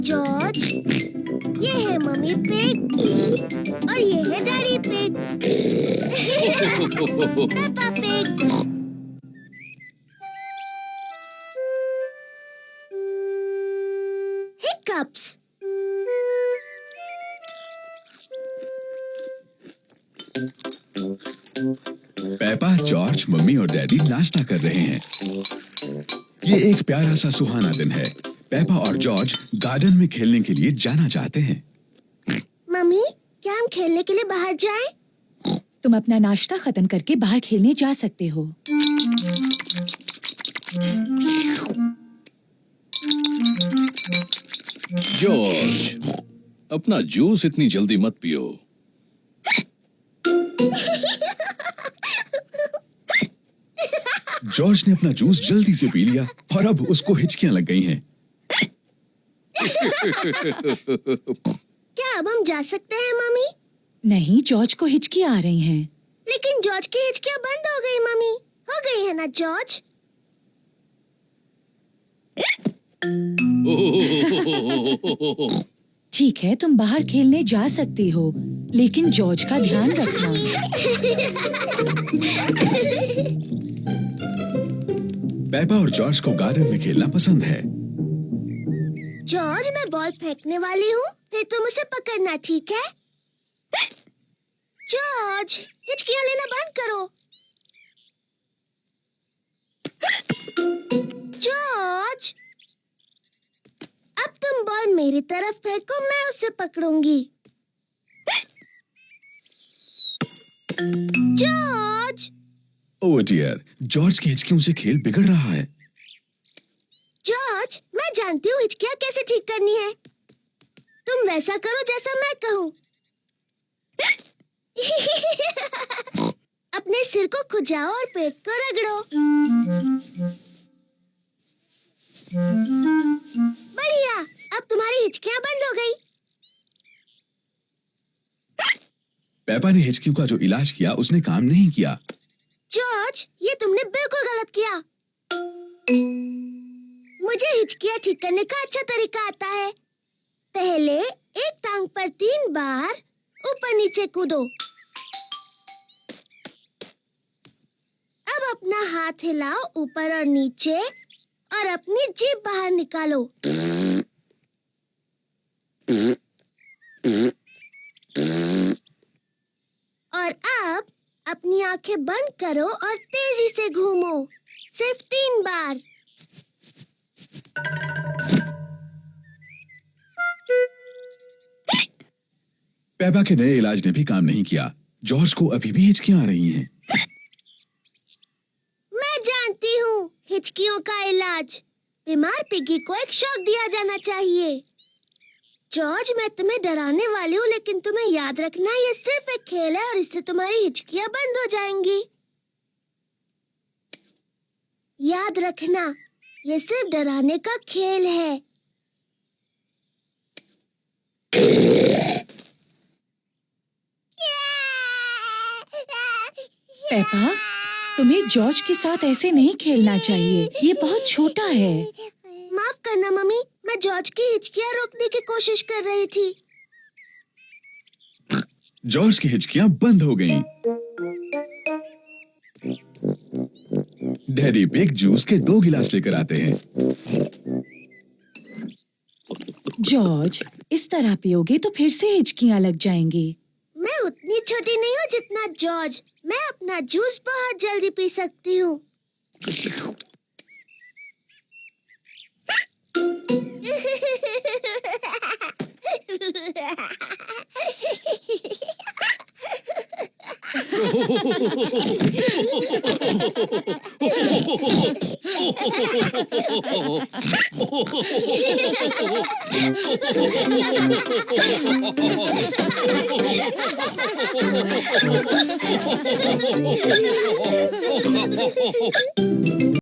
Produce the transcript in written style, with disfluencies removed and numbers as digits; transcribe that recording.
George, ये है mummy pig और ये है daddy pig. Peppa pig. Hiccups. Peppa, George, mummy और डैडी नाश्ता कर रहे हैं। ये एक प्यारा सा सुहाना दिन है। पेप्पा और जॉर्ज गार्डन में खेलने के लिए जाना चाहते हैं। मम्मी, क्या हम खेलने के लिए बाहर जाएं? तुम अपना नाश्ता खत्म करके बाहर खेलने जा सकते हो। जॉर्ज, अपना जूस इतनी जल्दी मत पियो। जॉर्ज ने अपना जूस जल्दी से पी लिया और अब उसको हिचकियां लग गई हैं। क्या अब हम जा सकते हैं मम्मी? नहीं, जॉर्ज को हिचकियां आ रही हैं। लेकिन जॉर्ज की हिचकियां बंद हो गई मम्मी। हो गई है ना जॉर्ज? ठीक है, तुम बाहर खेलने जा सकती हो, लेकिन जॉर्ज का ध्यान रखना। पेप्पा और जॉर्ज को गार्डन में खेलना पसंद है। जॉर्ज, मैं बॉल फेंकने वाली हूँ, फिर तुम उसे पकड़ना, ठीक है? जॉर्ज, हिचकियां लेना बंद करो। जॉर्ज, अब तुम बॉल मेरी तरफ फेंको, मैं उसे पकड़ूंगी। जॉर्ज! ओह डियर, जॉर्ज की हिचकियों से खेल बिगड़ रहा है। जॉर्ज, मैं जानती हूँ हिचकियां कैसे ठीक करनी है। तुम वैसा करो जैसा मैं कहूँ। अपने सिर को खुजाओ और पेट को रगड़ो। बढ़िया, अब तुम्हारी हिचकियां बंद हो गई। पेप्पा ने हिचकियों का जो इलाज किया उसने काम नहीं किया। जॉर्ज, ये तुमने बिल्कुल गलत किया। मुझे हिचकियां ठीक करने का अच्छा तरीका आता है। पहले एक टांग पर 3 बार ऊपर नीचे कूदो। अब अपना हाथ हिलाओ ऊपर और नीचे और अपनी जीभ बाहर निकालो। और अब अपनी आंखें बंद करो और तेजी से घूमो, सिर्फ 3 बार। पेप्पा के नए इलाज ने भी काम नहीं किया। जॉर्ज को अभी भी हिचकियां आ रही हैं। मैं जानती हूँ हिचकियों का इलाज। बीमार पिगी को एक शॉक दिया जाना चाहिए। जॉर्ज, मैं तुम्हें डराने वाली हूँ, लेकिन तुम्हें याद रखना ये सिर्फ एक खेल है और इससे तुम्हारी हिचकियां बंद हो जाएंगी। याद रखना, ये सिर्फ डराने का खेल है। पेप्पा, तुम्हें जॉर्ज के साथ ऐसे नहीं खेलना चाहिए। ये बहुत छोटा है। माफ करना मम्मी, मैं जॉर्ज की हिचकियां रोकने की कोशिश कर रही थी। जॉर्ज की हिचकियां बंद हो गईं। डैडी पिग जूस के 2 गिलास लेकर आते हैं। जॉर्ज, इस तरह पियोगे तो फिर से हिचकियां लग जाएंगी। मैं उतनी छोटी नहीं हूँ जितना जॉर्ज। मैं अपना जूस बहुत जल्दी पी सकती हूँ।